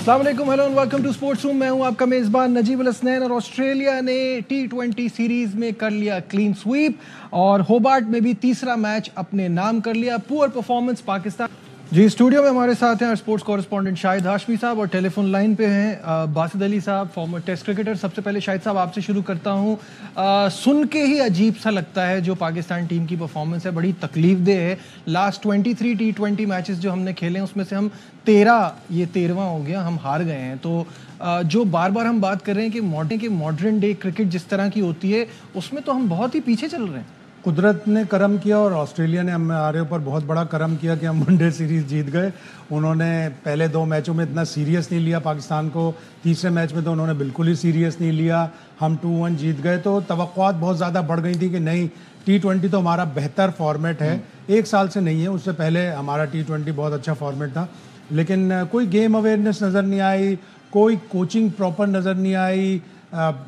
अस्सलाम वालेकुम, hello and welcome to Sports Room. मैं हूं आपका मेज़बान नजीब अल हसनैन। और ऑस्ट्रेलिया ने T20 सीरीज में कर लिया क्लीन स्वीप और होबार्ट में भी तीसरा मैच अपने नाम कर लिया। Poor performance Pakistan. जी, स्टूडियो में हमारे साथ हैं स्पोर्ट्स कॉरेस्पॉन्डेंट शाहिद हाशमी साहब और टेलीफोन लाइन पे हैं बासित अली साहब, फॉर्मर टेस्ट क्रिकेटर। सबसे पहले शाहिद साहब आपसे शुरू करता हूं। सुन के ही अजीब सा लगता है जो पाकिस्तान टीम की परफॉर्मेंस है, बड़ी तकलीफ दे है। लास्ट 23 T20 मैचेस जो हमने खेले उसमें से हम 13वां हो गया, हम हार गए हैं। तो जो बार बार हम बात कर रहे हैं कि मॉडर्न डे क्रिकेट जिस तरह की होती है उसमें तो हम बहुत ही पीछे चल रहे हैं। कुदरत ने करम किया और ऑस्ट्रेलिया ने हमारे ऊपर बहुत बड़ा करम किया कि हम वनडे सीरीज़ जीत गए। उन्होंने पहले 2 मैचों में इतना सीरियस नहीं लिया पाकिस्तान को, तीसरे मैच में तो उन्होंने बिल्कुल ही सीरियस नहीं लिया। हम 2-1 जीत गए तो तवक्कुआत बहुत ज़्यादा बढ़ गई थी कि नहीं, T20 तो हमारा बेहतर फॉर्मेट है। 1 साल से नहीं है, उससे पहले हमारा T20 बहुत अच्छा फॉर्मेट था। लेकिन कोई गेम अवेयरनेस नज़र नहीं आई, कोई कोचिंग प्रॉपर नज़र नहीं आई।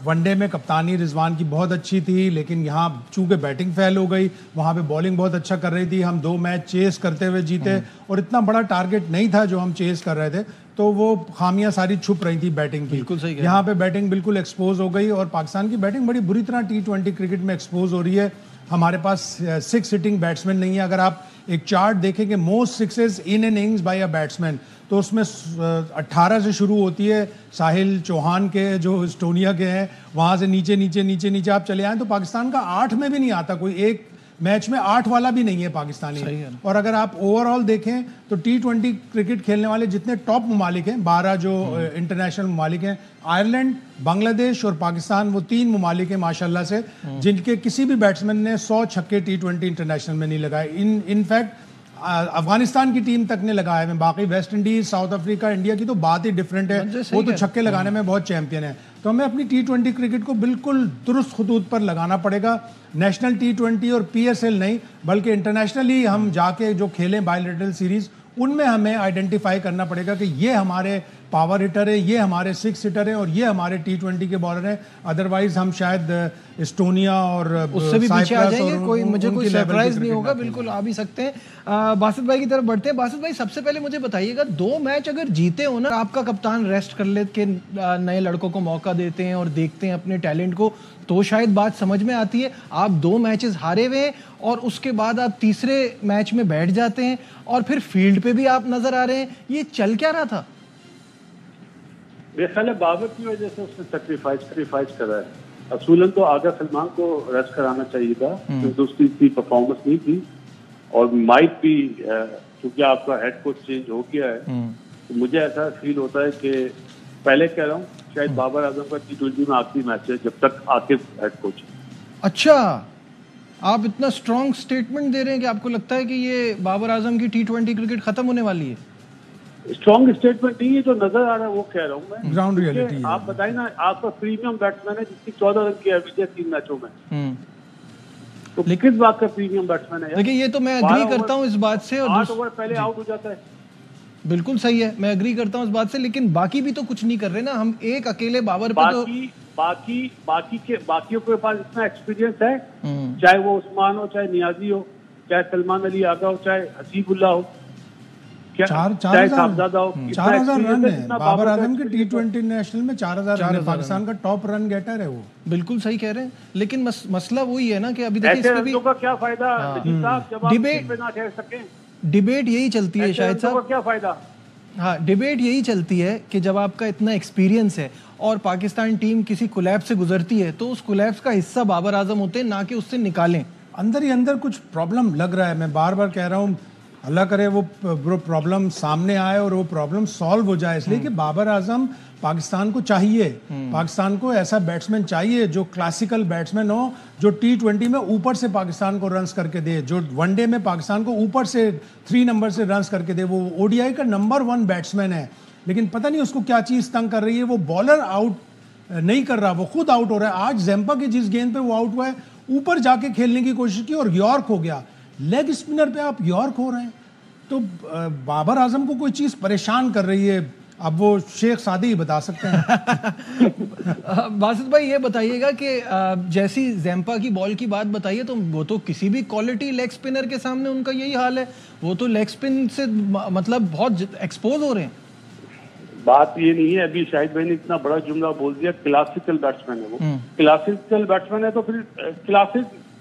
वनडे में कप्तानी रिजवान की बहुत अच्छी थी, लेकिन यहाँ चूंकि बैटिंग फेल हो गई, वहाँ पे बॉलिंग बहुत अच्छा कर रही थी। हम 2 मैच चेस करते हुए जीते और इतना बड़ा टारगेट नहीं था जो हम चेस कर रहे थे, तो वो खामियां सारी छुप रही थी बैटिंग की। बिल्कुल सही। यहाँ पे बैटिंग बिल्कुल एक्सपोज हो गई और पाकिस्तान की बैटिंग बड़ी बुरी तरह T20 क्रिकेट में एक्सपोज हो रही है। हमारे पास 6 हिटिंग बैट्समैन नहीं है। अगर आप एक चार्ट देखेंगे most sixes in an innings bye a batsman, तो उसमें 18 से शुरू होती है, साहिल चौहान के जो एस्टोनिया के हैं, वहाँ से नीचे नीचे नीचे नीचे आप चले आए तो पाकिस्तान का 8 में भी नहीं आता, कोई एक मैच में 8 वाला भी नहीं है पाकिस्तानी। और अगर आप ओवरऑल देखें तो T20 क्रिकेट खेलने वाले जितने टॉप ममालिक हैं, 12 जो इंटरनेशनल ममालिक हैं, आयरलैंड, बांग्लादेश और पाकिस्तान, वो 3 ममालिक हैं माशाल्लाह से जिनके किसी भी बैट्समैन ने 100 छक्के T20 इंटरनेशनल में नहीं लगाए। इनफैक्ट अफगानिस्तान की टीम तक ने लगाए हैं। बाकी West Indies, south Africa, India की तो बात ही डिफरेंट है, वो तो छक्के लगाने में बहुत चैंपियन है। तो हमें अपनी T20 क्रिकेट को बिल्कुल दुरुस्त खतूत पर लगाना पड़ेगा। नेशनल T20 और PSL नहीं, बल्कि इंटरनेशनली हम जाके जो खेलें बायलैटरल सीरीज, उनमें हमें आइडेंटिफाई करना पड़ेगा कि ये हमारे पावर हिटर है, ये हमारे 6 हिटर है और ये हमारे T20 के बॉलर हैं। अदरवाइज हम शायद एस्टोनिया और उससे भी पीछे आ जाएंगे। मुझे कोई सरप्राइज नहीं होगा, बिल्कुल आ भी सकते हैं। बासित भाई की तरफ बढ़ते हैं। बासित भाई, सबसे पहले मुझे बताइएगा, 2 मैच अगर जीते हो ना, आपका कप्तान रेस्ट कर ले के नए लड़कों को मौका देते हैं और देखते हैं अपने टैलेंट को, तो शायद बात समझ में आती है। आप 2 मैचेस हारे हुए हैं और उसके बाद आप तीसरे मैच में बैठ जाते हैं और फिर फील्ड पे भी आप नजर आ रहे हैं। ये चल क्या रहा था? मेरे ख्याल है बाबर की वजह से उसने सेक्रीफाइस करा है। असूलन तो आगा सलमान को रेस्ट कराना चाहिए था क्योंकि उसकी इतनी परफॉर्मेंस नहीं थी और माइट भी क्योंकि आपका हेड कोच चेंज हो गया है, तो मुझे ऐसा फील होता है कि पहले कह रहा हूँ शायद बाबर आजम का T20 में आखिरी मैच है जब तक आकिब हेड कोच। अच्छा, आप इतना स्ट्रॉन्ग स्टेटमेंट दे रहे हैं कि आपको लगता है कि ये बाबर आजम की T20 क्रिकेट खत्म होने वाली है? स्ट्रॉन्ग स्टेटमेंट नहीं है, जो नजर आ रहा है वो कह रहा हूँ मैं। Ground reality. आप बताइए ना, आपका प्रीमियम बैट्समैन है जिसकी 14 रन की एवरेज है 3 मैचों में, तो किस बात का प्रीमियम बैट्समैन है? देखिए, ये तो मैं एग्री करता हूँ इस बात से। और 8 ओवर पहले आउट हो जाता है। बिल्कुल सही है, मैं एग्री करता हूँ इस बात से, लेकिन बाकी भी तो कुछ नहीं कर रहे ना। हम एक अकेले बाबर पे तो बाकियों के पास इतना एक्सपीरियंस है, चाहे वो उस्मान हो, चाहे नियाजी हो, चाहे सलमान अली आगा हो, चाहे हसीबुल्ला हो, चाहे साहबजादा हो। 4000 रन है बाबर आजम के T20 नेशनल में। 4000 रन है, पाकिस्तान का टॉप रन गेटर है वो। बिल्कुल सही कह रहे हैं, लेकिन मसला वही है ना कि अभी देखिए इसमें भी का क्या फायदा जब आप पे ना ठहर सकें। डिबेट यही चलती है शायद साहब, क्या फायदा? हाँ, डिबेट यही चलती है कि जब आपका इतना एक्सपीरियंस है और पाकिस्तान टीम किसी कोलैप्स से गुजरती है तो उस कोलैप्स का हिस्सा बाबर आजम होते हैं, ना कि उससे निकालें। अंदर ही अंदर कुछ प्रॉब्लम लग रहा है। मैं बार बार कह रहा हूँ, अल्लाह करे वो प्रॉब्लम सामने आए और वो प्रॉब्लम सॉल्व हो जाए, इसलिए कि बाबर आजम पाकिस्तान को चाहिए। पाकिस्तान को ऐसा बैट्समैन चाहिए जो क्लासिकल बैट्समैन हो, जो T20 में ऊपर से पाकिस्तान को रन्स करके दे, जो वनडे में पाकिस्तान को ऊपर से 3 नंबर से रन्स करके दे। वो ODI का नंबर 1 बैट्समैन है, लेकिन पता नहीं उसको क्या चीज़ तंग कर रही है। वो बॉलर आउट नहीं कर रहा, वो खुद आउट हो रहा है। आज जैम्पा की जिस गेंद पे वो आउट हुआ है, ऊपर जाके खेलने की कोशिश की और यॉर्क हो गया। लेग स्पिनर पे आप यॉर्क हो रहे हैं, तो बाबर आजम को कोई चीज़ परेशान कर रही है। अब वो शेख सादी ही बता सकते हैं। बासित भाई, ये बताइएगा कि जैसी जैम्पा की बॉल की बात बताइए, तो वो तो किसी भी क्वालिटी लेग स्पिनर के सामने उनका यही हाल है। वो तो लेग स्पिन से मतलब बहुत एक्सपोज हो रहे हैं। बात ये नहीं है, अभी शाहिद भाई ने इतना बड़ा जुमला बोल दिया, क्लासिकल बैट्समैन है वो। क्लासिकल बैट्समैन है तो फिर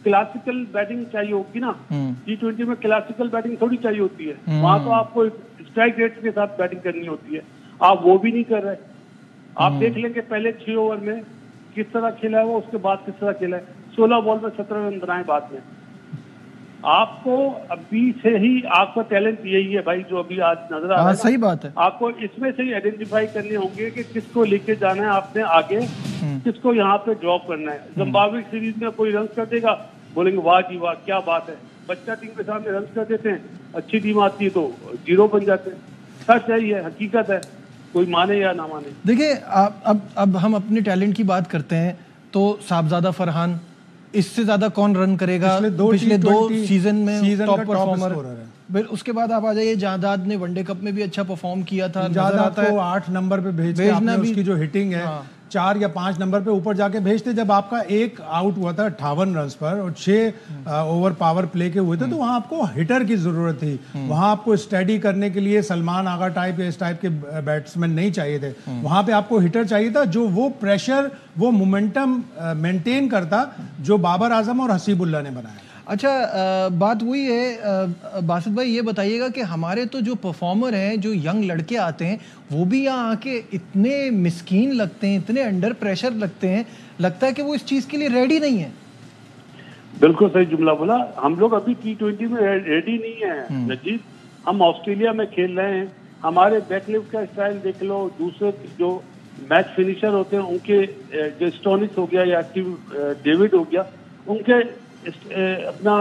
क्लासिकल बैटिंग चाहिए होगी ना। T20 में क्लासिकल बैटिंग थोड़ी चाहिए होती है, वहां तो आपको स्ट्राइक रेट के साथ बैटिंग करनी होती है, आप वो भी नहीं कर रहे। आप देख लेंगे पहले 6 ओवर में किस तरह खेला है वो, उसके बाद किस तरह खेला है। 16 बॉल में 17 रन बनाए बाद में। आपको अभी से ही आपका टैलेंट यही है भाई, जो अभी आज नजर आ रहा है। सही बात है। आपको इसमें से ही आइडेंटिफाई करने होंगे कि किसको लेके जाना है आपने आगे, किसको यहाँ पे ड्रॉप करना है। जिम्बाब्वे सीरीज में कोई रन कर देगा, बोलेंगे वाह जी वाह क्या बात है। बच्चा टीम के सामने रन कर देते हैं, अच्छी टीम आती है तो 0 बन जाते हैं। सच है, ये हकीकत है, कोई माने या ना माने। देखिए अब हम अपने टैलेंट की बात करते हैं तो साहबजादा फरहान, इससे ज्यादा कौन रन करेगा पिछले 2 सीजन में टॉप परफॉर्मर। फिर उसके बाद आप आ जाइए, जादाद ने वनडे कप में भी अच्छा परफॉर्म किया था। जादाद को 8 नंबर पे भेजना भी, उसकी जो हिटिंग है 4 या 5 नंबर पे ऊपर जाके भेजते। जब आपका एक आउट हुआ था 58 रन पर और 6 ओवर पावर प्ले के हुए थे, तो वहां आपको हिटर की जरूरत थी। वहां आपको स्टडी करने के लिए सलमान आगा टाइप या इस टाइप के बैट्समैन नहीं चाहिए थे। वहां पे आपको हिटर चाहिए था जो वो प्रेशर, वो मोमेंटम मेंटेन करता जो बाबर आजम और हसीबुल्लाह ने बनाया। अच्छा, बात वही है बासित भाई, ये बताइएगा कि हमारे तो जो परफॉर्मर हैं, जो यंग लड़के आते हैं, वो भी यहाँ आके इतने मिस्कीन लगते हैं, इतने अंडर प्रेशर लगते हैं, लगता है कि वो इस चीज़ के लिए रेडी नहीं है। बिल्कुल सही जुमला बोला। हम लोग अभी T20 में रेडी नहीं है नजीब। हम ऑस्ट्रेलिया में खेल रहे हैं, हमारे बैकलिफ्ट का स्टाइल देख लो, दूसरे जो मैच फिनिशर होते हैं उनके, जो स्टोनिस हो गया या डेविड हो गया, उनके अपना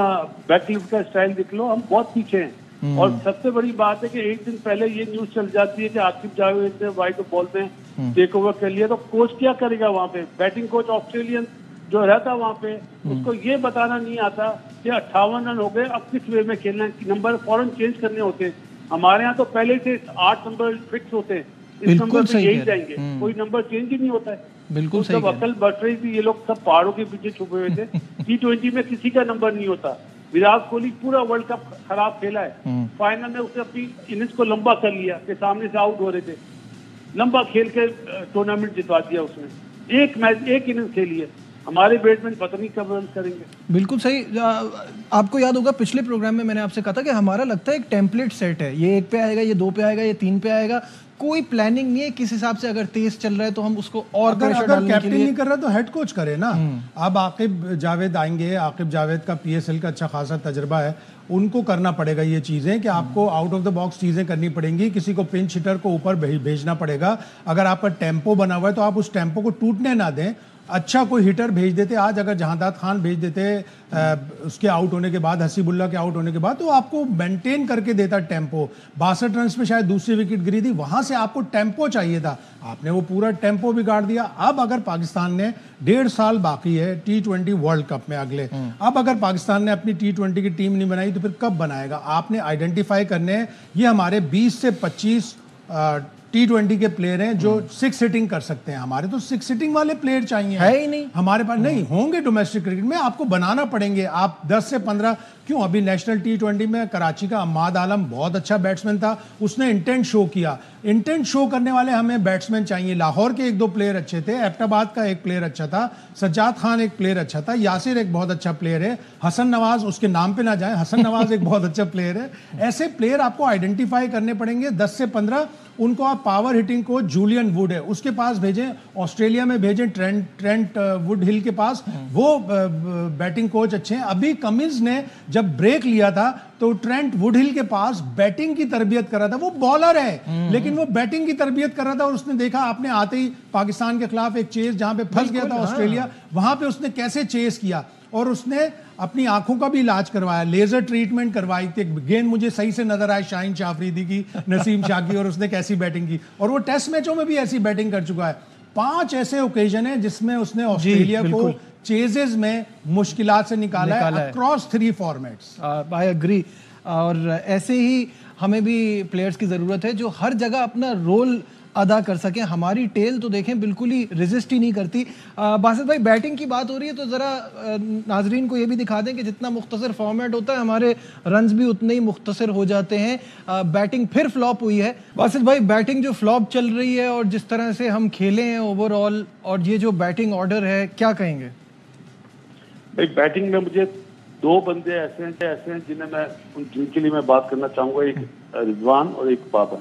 बैकलिफ्ट का स्टाइल देख लो, हम बहुत पीछे हैं। और सबसे बड़ी बात है कि एक दिन पहले ये न्यूज चल जाती है कि आकिब जावेद ने वाइड बॉल में टेक ओवर कर लिया, तो कोच क्या करेगा वहां पे? बैटिंग कोच ऑस्ट्रेलियन जो रहता वहां पे, उसको ये बताना नहीं आता कि 58 रन हो गए, अब किस वे में खेलना है, नंबर फौरन चेंज करने होते हैं। हमारे यहाँ तो पहले से 8 नंबर फिक्स होते हैं, इस नंबर पे यही जाएंगे, कोई नंबर चेंज ही नहीं होता है। बिल्कुल सही। सब अकल बढ़ रही थी, ये लोग सब पहाड़ों के पीछे छुपे हुए थे। T20 में किसी का नंबर नहीं होता। विराट कोहली पूरा वर्ल्ड कप खराब खेला है, फाइनल में उसने अपनी इनिंग्स को लंबा कर लिया कि सामने से आउट हो रहे थे, लंबा खेल के टूर्नामेंट जितवा दिया उसने। एक मैच, एक इनिंग्स खेली है। हमारे बैट्समैन पता नहीं कब रन करेंगे। बिल्कुल सही। आपको याद होगा पिछले प्रोग्राम में मैंने आपसे कहा था कि हमारा लगता है एक टेम्पलेट सेट है, ये 1 पे आएगा, ये 2 पे आएगा, ये 3 पे आएगा, कोई प्लानिंग नहीं है किस हिसाब से। अगर तेज चल रहा है तो हम उसको और प्रेशर डालने के लिए। नहीं कर रहा तो हेड कोच करे ना। अब आकिब जावेद आएंगे, आकिब जावेद का PSL का अच्छा खासा तजर्बा है, उनको करना पड़ेगा ये चीजें कि आपको आउट ऑफ द बॉक्स चीजें करनी पड़ेंगी। किसी को पिंच हिटर को ऊपर भेजना पड़ेगा। अगर आपका टेम्पो बना हुआ है तो आप उस टेम्पो को टूटने ना दें। अच्छा कोई हिटर भेज देते, आज अगर जहादाद खान भेज देते उसके आउट होने के बाद, हसीबुल्लाह के आउट होने के बाद, तो आपको मेंटेन करके देता टेम्पो। 62 रन में शायद दूसरी विकेट गिरी थी, वहां से आपको टेम्पो चाहिए था, आपने वो पूरा टेम्पो बिगाड़ दिया। अब अगर पाकिस्तान ने 1.5 साल बाकी है T20 वर्ल्ड कप में अगले, अब अगर पाकिस्तान ने अपनी T20 की टीम नहीं बनाई तो फिर कब बनाएगा? आपने आइडेंटिफाई करने, ये हमारे 20 से 25 T20 के प्लेयर हैं जो 6 हिटिंग कर सकते हैं। हमारे तो 6 हिटिंग वाले प्लेयर चाहिए, है ही नहीं हमारे पास। नहीं होंगे डोमेस्टिक क्रिकेट में, आपको बनाना पड़ेंगे। आप 10 से 15 क्यों, अभी नेशनल T20 में कराची का अम्माद आलम बहुत अच्छा बैट्समैन था, उसने इंटेंट शो किया। इंटेंट शो करने वाले हमें बैट्समैन चाहिए। लाहौर के 1-2 प्लेयर अच्छे थे, एबटाबाद का एक प्लेयर अच्छा था, सज्जाद खान एक प्लेयर अच्छा था, यासिर एक बहुत अच्छा प्लेयर है, हसन नवाज, उसके नाम पे ना जाए, हसन नवाज एक बहुत अच्छा प्लेयर है। ऐसे प्लेयर आपको आइडेंटिफाई करने पड़ेंगे, 10 से 15। उनको आप power hitting coach Julian Wood है उसके पास भेजें, ऑस्ट्रेलिया में भेजें ट्रेंट वुड हिल के पास, वो बैटिंग कोच अच्छे हैं। अभी कमिंस ने जब ब्रेक लिया था तो ट्रेंट वुडहिल के पास बैटिंग की तरबियत कर रहा था। वो बॉलर है लेकिन वो बैटिंग की तरबियत कर रहा था, और उसने देखा, आपने आते ही पाकिस्तान के खिलाफ एक चेस जहां पे फंस गया था ऑस्ट्रेलिया, वहां पे उसने कैसे चेस किया, और उसने अपनी आंखों का भी इलाज करवाया, लेजर ट्रीटमेंट करवाई थी। गेंद मुझे सही से नजर आए शाहीन शाफरीदी की, नसीम शाह की, और उसने कैसी बैटिंग की, और वो टेस्ट मैचों में भी ऐसी बैटिंग कर चुका है। 5 ऐसे ओकेजन है जिसमें उसने ऑस्ट्रेलिया को चेजेस में मुश्किलात से निकाला है अक्रॉस 3 फॉर्मेट्स। I agree. और ऐसे ही हमें भी प्लेयर्स की ज़रूरत है जो हर जगह अपना रोल अदा कर सकें। हमारी टेल तो देखें बिल्कुल ही रेजिस्ट ही नहीं करती। बासित भाई, बैटिंग की बात हो रही है तो ज़रा नाजरीन को ये भी दिखा दें कि जितना मुख्तसर फॉर्मेट होता है हमारे रन्स भी उतने ही मुख्तसर हो जाते हैं। बैटिंग फिर फ्लॉप हुई है। बासित भाई, बैटिंग जो फ्लॉप चल रही है और जिस तरह से हम खेले हैं ओवरऑल, और ये जो बैटिंग ऑर्डर है, क्या कहेंगे? भाई, बैटिंग में मुझे दो बंदे ऐसे हैं जिनके लिए मैं बात करना चाहूंगा। एक रिजवान और एक बाबर।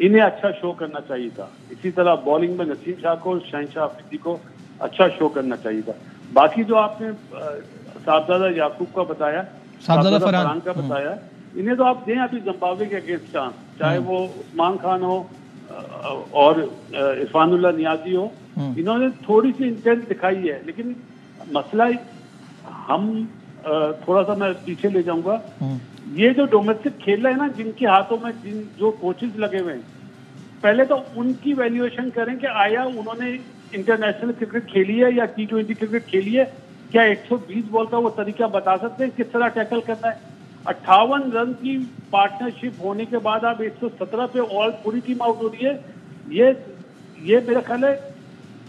इन्हें अच्छा शो करना चाहिए था। इसी तरह बॉलिंग में नसीम शाह को, शहनशाह अफरीदी को अच्छा शो करना चाहिए था। बाकी जो आपने साहबजादा याकूब का बताया, साहबजादा फरहान का बताया, इन्हें तो आप दें अभी जिम्बाब्वे के अगेंस्ट चांस, चाहे वो उस्मान खान हो और इरफानुल्लाह नियाजी हो। इन्होंने थोड़ी सी इंटेंट दिखाई है, लेकिन मसला हम थोड़ा सा मैं पीछे ले जाऊंगा। ये जो डोमेस्टिक खेल रहे हैं ना, जिनके हाथों में जो कोचेस लगे हुए हैं, पहले तो उनकी वैल्यूएशन करें कि आया उन्होंने इंटरनेशनल क्रिकेट खेली है या T20 क्रिकेट खेली है। क्या 120 बॉल का वो तरीका बता सकते हैं किस तरह टैकल करना है? 58 रन की पार्टनरशिप होने के बाद आप 117 पे ऑल पूरी टीम आउट हो रही है। ये मेरा ख्याल है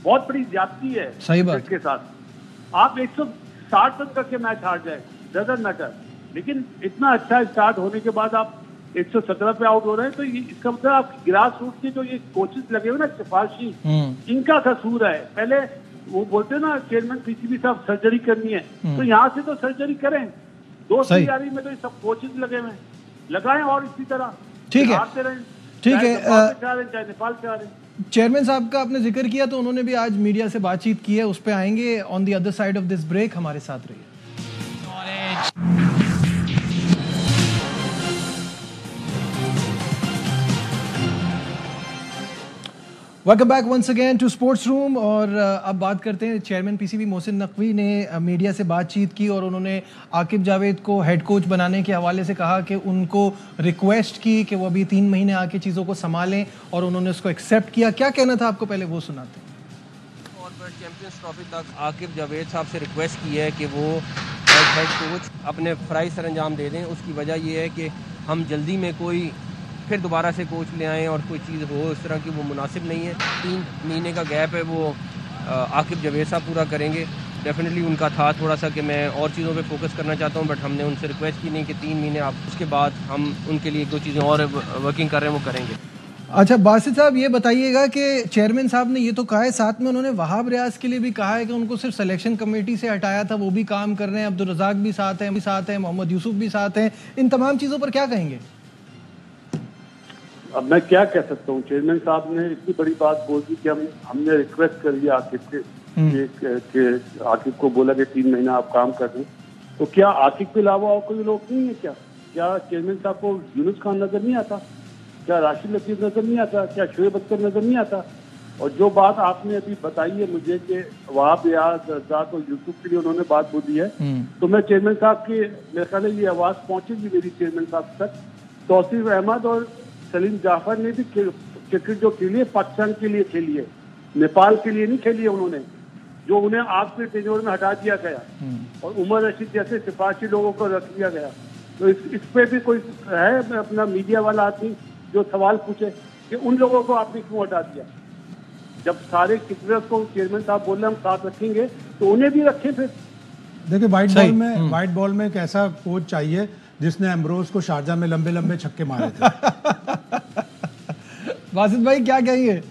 बहुत बड़ी ज्यादती है। सही बात के साथ आप 160 रन करके मैच हार जाए, डजंट मैटर, लेकिन इतना अच्छा स्टार्ट होने के बाद आप 117 पे आउट हो रहे हैं, तो इसका मतलब आप ग्रास रूट के जो ये कोचेस लगे हुए ना, सिफारशी, इनका कसूर है। पहले वो बोलते हैं ना चेयरमैन पीसीबी साहब सर्जरी करनी है, तो यहाँ से तो सर्जरी करें। दोस्त तैयारी में तो ये सब कोचेस लगे हुए हैं, लगाएं और इसी तरह ठीक है, हारते रहें। ठीक है। चाहे नेपाल से आ रहे हैं। चेयरमैन साहब का आपने जिक्र किया तो उन्होंने भी आज मीडिया से बातचीत की है, उस पर आएंगे on the other side of this break. हमारे साथ रहिए। Welcome back once again to Sports Room. और अब बात करते हैं, चेयरमैन पीसीबी मोहसिन नकवी ने मीडिया से बातचीत की और उन्होंने आकिब जावेद को हेड कोच बनाने के हवाले से कहा कि उनको रिक्वेस्ट की कि वो अभी 3 महीने आके चीज़ों को संभालें, और उन्होंने उसको एक्सेप्ट किया। क्या कहना था आपको, पहले वो सुनाते हैं। वर्ल्ड चैंपियंस ट्रॉफी तक आकिब जावेद साहब से रिक्वेस्ट की है कि वो हेड कोच अपने फ़राइज़ सर अंजाम दे दें। उसकी वजह ये है कि हम जल्दी में कोई फिर दोबारा से कोच ले आएँ और कोई चीज़ हो इस तरह की, वो मुनासिब नहीं है। 3 महीने का गैप है, वो आकिब जावेद साहब पूरा करेंगे। डेफिनेटली उनका था थोड़ा सा कि मैं और चीज़ों पे फोकस करना चाहता हूँ, बट हमने उनसे रिक्वेस्ट की नहीं कि 3 महीने आप, उसके बाद हम उनके लिए 2 चीज़ें और वर्किंग कर रहे हैं, वो करेंगे। अच्छा बासित साहब, ये बताइएगा कि चेयरमैन साहब ने ये तो कहा है, साथ में उन्होंने वहाब रियाज के लिए भी कहा है कि उनको सिर्फ सिलेक्शन कमेटी से हटाया था, वो भी काम कर रहे हैं, अब्दुल रज़ाक भी साथ हैं, मोहम्मद यूसुफ भी साथ हैं। इन तमाम चीज़ों पर क्या कहेंगे? अब मैं क्या कह सकता हूँ, चेयरमैन साहब ने इतनी बड़ी बात बोल दी कि हमने रिक्वेस्ट करी आकिब के आकिब को बोला कि 3 महीना आप काम कर दें। तो क्या आकिब के अलावा और कोई लोग नहीं है क्या चेयरमैन साहब को यूनुस खान नजर नहीं आता? क्या राशिद लतीफ नजर नहीं आता? क्या शोएब अख्तर नजर नहीं आता? और जो बात आपने अभी बताई है मुझे कि वहाब रियाज, रज़ाक और यूसुफ के लिए उन्होंने बात बोली है, तो मैं चेयरमैन साहब की, मेरे ख्याल है ये आवाज़ पहुंचेगी मेरी चेयरमैन साहब तक। तौसीफ अहमद और सलीम जाफर ने भी क्रिकेट जो खेली है पाकिस्तान के लिए खेली है, नेपाल के लिए नहीं खेली है उन्होंने, जो उन्हें आपके टेन्योर में हटा दिया गया और उमर रशीद जैसे सिफारशी लोगों को रख दिया गया। तो इस पे भी कोई है अपना मीडिया वाला आदमी जो सवाल पूछे कि उन लोगों को आपने क्यों हटा दिया? जब सारे क्रिकेटर्स को चेयरमैन साहब बोल रहे हम साथ रखेंगे तो उन्हें भी रखें। फिर देखिए, व्हाइट बॉल में एक ऐसा कोच चाहिए जिसने एम्ब्रोज को शारजा में लंबे लंबे छक्के मारे थे। वासिद भाई क्या कहेंगे?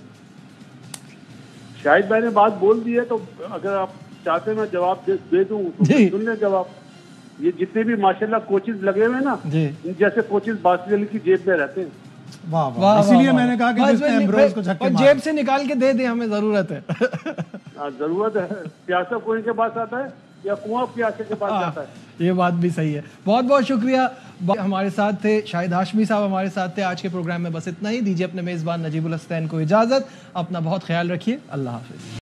शाहिद भाई ने बात बोल दी है, तो अगर आप चाहते हैं मैं जवाब दे दूं तो सुन लें जवाब। ये जितने भी माशाल्लाह कोचेस लगे हुए हैं ना, जैसे कोचेस बासित अली की जेब में रहते हैं। वाह वाह, इसीलिए मैंने कहा कि जिसने एम्ब्रोज को छक्के मारे, जेब से निकाल के दे दे, हमें जरूरत है। जरूरत है। प्यासा कुएं के पास आता है या कुआं प्यासे के पास जाता है? ये बात भी सही है। बहुत बहुत शुक्रिया। हमारे साथ थे शाहिद हाशमी साहब, हमारे साथ थे। आज के प्रोग्राम में बस इतना ही। दीजिए अपने मेज़बान नजीबुल हसनैन को इजाज़त। अपना बहुत ख्याल रखिए। अल्लाह हाफिज़।